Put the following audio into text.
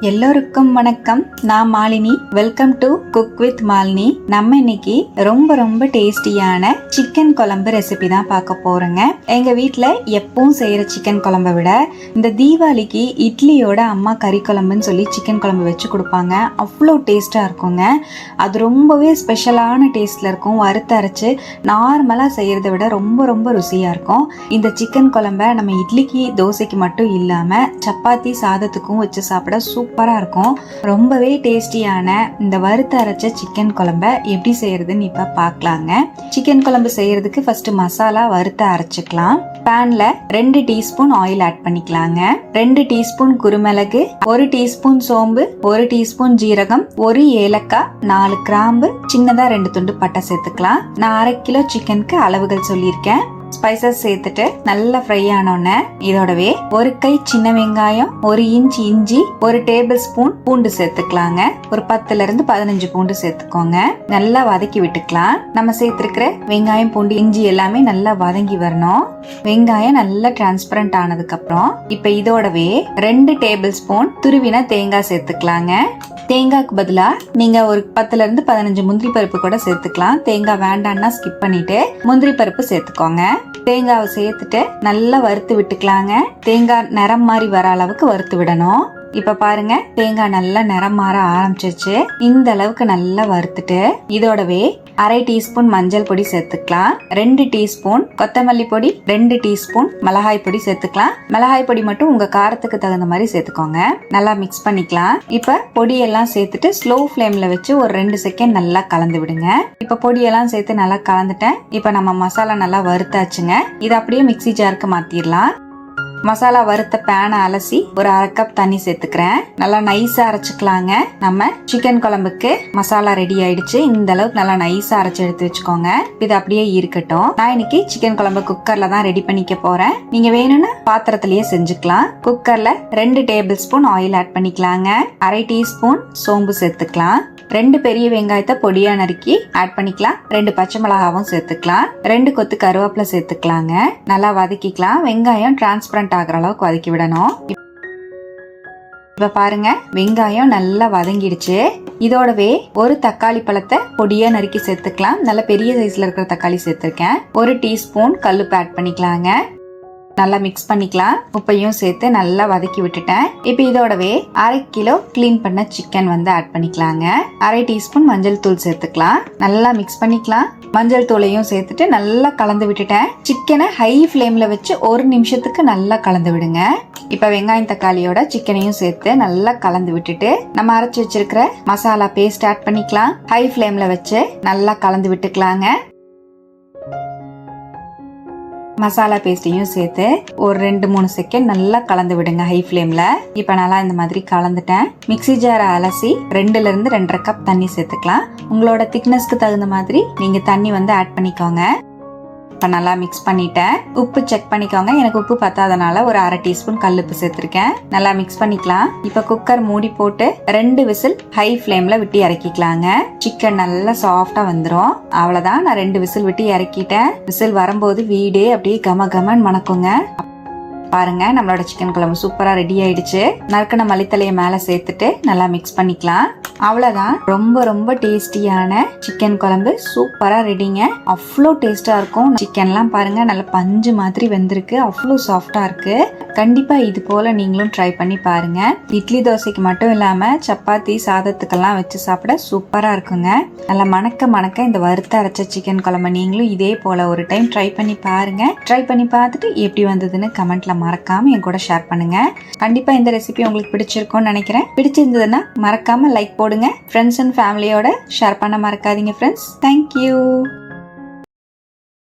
எல்லோருக்கும் வணக்கம். நான் Malini. Welcome to cook with Malini. நம்ம இன்னைக்கு ரொம்ப டேஸ்டியான சிக்கன் குழம்பு ரெசிபி தான் பார்க்க போறோங்க. எங்க வீட்ல எப்பவும் செய்யற சிக்கன் குழம்பை விட இந்த தீபாவளிக்கு இட்லியோட அம்மா கறி குழம்புன்னு சொல்லி சிக்கன் குழம்பு வச்சு கொடுப்பாங்க. அவ்வளோ டேஸ்டா இருக்குங்க. அது ரொம்பவே ஸ்பெஷலான டேஸ்ட்ல இருக்கும். வறுத்து அரைச்சு நார்மலா செய்யறத விட ரொம்ப ருசியா இருக்கும். இந்த சிக்கன் குழம்பை நம்ம இட்லிக்கு தோசைக்கு மட்டும் இல்லாம சப்பாத்தி சாதத்துக்கும் வச்சு சாப்பிட சூப்பரா இருக்கும். ரொம்பவே டேஸ்டியான இந்த வறுத்து அரைச்ச சிக்கன் குழம்ப எப்படி செய்யறதுன்னு இப்ப பார்க்கலாங்க. சிக்கன் குழம்பு செய்யறதுக்கு ஃபர்ஸ்ட் மசாலா வறுத்து அரைச்சுக்கலாம். பேன்ல 2 டீஸ்பூன் ஆயில் ஆட் பண்ணிக்கலாங்க. 2 டீஸ்பூன் குருமிளகு, 1 டீஸ்பூன் சோம்பு, 1 டீஸ்பூன் ஜீரகம், 1 ஏலக்காய், 4 கிராம்பு, சின்னதா 2 துண்டு பட்டை சேர்த்துக்கலாம். நான் 1/2 கிலோ சிக்கனுக்கு அளவுகள் சொல்லியிருக்கேன். ஸ்பைசஸ் சேர்த்துட்டு நல்லா ஃப்ரை ஆனோன்னு இதோடவே 1 கை சின்ன வெங்காயம், 1 இன்ச் இஞ்சி, 1 டேபிள் ஸ்பூன் பூண்டு சேர்த்துக்கலாங்க. ஒரு 10ல இருந்து 15 பூண்டு சேர்த்துக்கோங்க. நல்லா வதக்கி விட்டுக்கலாம். நம்ம சேர்த்திருக்கிற வெங்காயம், பூண்டு, இஞ்சி எல்லாமே நல்லா வதங்கி வரணும். வெங்காயம் நல்லா டிரான்ஸ்பரண்ட் ஆனதுக்கு அப்புறம் இப்ப இதோடவே 2 டேபிள் ஸ்பூன் துருவின தேங்காய் சேர்த்துக்கலாங்க. தேங்காய்க்கு பதிலா நீங்க ஒரு 10ல இருந்து 15 முந்திரி பருப்பு கூட சேர்த்துக்கலாம். தேங்காய் வேண்டாம்னா ஸ்கிப் பண்ணிட்டு முந்திரி பருப்பு சேர்த்துக்கோங்க. தேங்காவை சேர்த்துட்டு நல்லா வறுத்து விட்டுக்கலாங்க. தேங்காய் நிறம் மாதிரி வர அளவுக்கு வறுத்து விடணும். இப்ப பாருங்க, தேங்காய் நல்லா நிறம் மாற ஆரம்பிச்சிருச்சு. இந்த அளவுக்கு நல்லா வறுத்துட்டு இதோடவே 1/2 டீஸ்பூன் மஞ்சள் பொடி சேர்த்துக்கலாம். 2 டீஸ்பூன் கொத்தமல்லி பொடி, 2 டீஸ்பூன் மிளகாய் பொடி சேர்த்துக்கலாம். மிளகாய் பொடி மட்டும் உங்க காரத்துக்கு தகுந்த மாதிரி சேர்த்துக்கோங்க. நல்லா மிக்ஸ் பண்ணிக்கலாம். இப்ப பொடியெல்லாம் சேர்த்துட்டு ஸ்லோ ஃபிளேம்ல வச்சு ஒரு 2 செகண்ட் நல்லா கலந்து விடுங்க. இப்ப பொடியெல்லாம் சேர்த்து நல்லா கலந்துட்டேன். இப்ப நம்ம மசாலா நல்லா வறுத்தாச்சுங்க. இதை அப்படியே மிக்ஸி ஜாருக்கு மாத்திரலாம். மசாலா வறுத்த பேனை அலசி ஒரு 1/2 கப் தண்ணி சேர்த்துக்கிறேன். நல்லா நைஸா அரைச்சுக்கலாங்க. நம்ம சிக்கன் குழம்புக்கு மசாலா ரெடி ஆயிடுச்சு. இந்த அளவுக்கு நல்லா நைஸா அரைச்சு எடுத்து வச்சுக்கோங்க. இது அப்படியே இருக்கட்டும். நான் இன்னைக்கு சிக்கன் குழம்பு குக்கர்ல தான் ரெடி பண்ணிக்க போறேன். நீங்க வேணும்னா பாத்திரத்திலேயே செஞ்சுக்கலாம். குக்கர்ல 2 டேபிள் ஸ்பூன் ஆயில் ஆட் பண்ணிக்கலாங்க. 1/2 டீஸ்பூன் சோம்பு சேர்த்துக்கலாம். 2 பெரிய வெங்காயத்தை பொடியா நறுக்கி ஆட் பண்ணிக்கலாம். 2 பச்சை மிளகாவும் சேர்த்துக்கலாம். 2 கொத்து கருவேப்பிலை சேர்த்துக்கலாங்க. நல்லா வதக்கிக்கலாம். வெங்காயம் டிரான்ஸ்பரண்ட் ஆகிற அளவுக்கு வதக்கி விடணும். இப்ப பாருங்க, வெங்காயம் நல்லா வதங்கிடுச்சு. இதோடவே ஒரு தக்காளி பழத்தை பொடியா நறுக்கி சேர்த்துக்கலாம். நல்ல பெரிய சைஸ்ல இருக்கிற தக்காளி சேர்த்திருக்கேன். 1 டீஸ்பூன் கல்லுப்பு ஆட் பண்ணிக்கலாங்க. நல்லா மிக்ஸ் பண்ணிக்கலாம். உப்பையும் சேர்த்து நல்லா வதக்கி விட்டுட்டேன். இப்ப இதோடவே 1/2 கிலோ கிளீன் பண்ண சிக்கன் ஆட் பண்ணிக்கலாங்க. 1/2 டீஸ்பூன் மஞ்சள் தூள் சேர்த்துக்கலாம். நல்லா மிக்ஸ் பண்ணிக்கலாம். மஞ்சள் தூளையும் சேர்த்துட்டு நல்லா கலந்து விட்டுட்டேன். சிக்கனை ஹை ஃபிளேம்ல வச்சு 1 நிமிஷத்துக்கு நல்லா கலந்து விடுங்க. இப்ப வெங்காயம் தக்காளியோட சிக்கனையும் சேர்த்து நல்லா கலந்து விட்டுட்டு நம்ம அரைச்சு வச்சிருக்கிற மசாலா பேஸ்ட் ஆட் பண்ணிக்கலாம். ஹை ஃபிளேம்ல வச்சு நல்லா கலந்து விட்டுக்கலாங்க. மசாலா பேஸ்டையும் சேர்த்து ஒரு 2-3 செகண்ட் நல்லா கலந்து விடுங்க ஹை ஃபிளேம்ல. இப்ப நல்லா இந்த மாதிரி கலந்துட்டேன். மிக்ஸி ஜாரை அலசி 2ல இருந்து 2.5 கப் தண்ணி சேர்த்துக்கலாம். உங்களோட திக்னஸ்க்கு தகுந்த மாதிரி நீங்க தண்ணி ஆட் பண்ணிக்கோங்க. இப்ப நல்லா மிக்ஸ் பண்ணிட்டேன். உப்பு செக் பண்ணிக்கோங்க. எனக்கு உப்பு பத்தாதனால ஒரு 1/2 டீஸ்பூன் கல்லுப்பு சேர்த்திருக்கேன். நல்லா மிக்ஸ் பண்ணிக்கலாம். இப்ப குக்கர் மூடி போட்டு 2 விசில் ஹை ஃபிளேம்ல விட்டு இறக்கிக்கலாங்க. சிக்கன் நல்லா சாஃப்டா வந்துரும். அவ்வளவுதான், நான் 2 விசில் விட்டு இறக்கிட்டேன். விசில் வரும்போது வீடே அப்படியே கமகமன்னு மணக்குங்க. பாருங்க, நம்மளோட சிக்கன் குழம்பு சூப்பரா ரெடி ஆயிடுச்சு. நறுக்கின மல்லித்தலையை மேல சேர்த்துட்டு நல்லா மிக்ஸ் பண்ணிக்கலாம். அவ்வளவுதான், ரொம்ப டேஸ்டியான சிக்கன் குழம்பு சூப்பரா ரெடிங்க. அவ்வளோ டேஸ்டா இருக்கும். சிக்கன்லாம் பாருங்க நல்ல பஞ்சு மாதிரி வெந்திருக்கு. அவ்வளோ சாஃப்டா இருக்கு. கண்டிப்பா இது போல நீங்களும் ட்ரை பண்ணி பாருங்க. இட்லி தோசைக்கு மட்டும் இல்லாம சப்பாத்தி சாதத்துக்கெல்லாம் வச்சு சாப்பிட சூப்பரா இருக்குங்க. நல்லா மணக்க இந்த வறுத்த அரைச்ச சிக்கன் குழம்பு நீங்களும் இதே போல ஒரு டைம் ட்ரை பண்ணி பாருங்க. ட்ரை பண்ணி பார்த்துட்டு எப்படி வந்ததுன்னு கமெண்ட்ல மறக்காம என் கூட ஷேர் பண்ணுங்க. கண்டிப்பா இந்த ரெசிபி உங்களுக்கு பிடிச்சிருக்கும்னு நினைக்கிறேன். பிடிச்சிருந்ததுன்னா மறக்காம லைக் போடுங்க. ஃப்ரெண்ட்ஸ் அண்ட் ஃபேமிலியோட ஷேர் பண்ண மறக்காதீங்க ஃப்ரெண்ட்ஸ். தேங்க்யூ.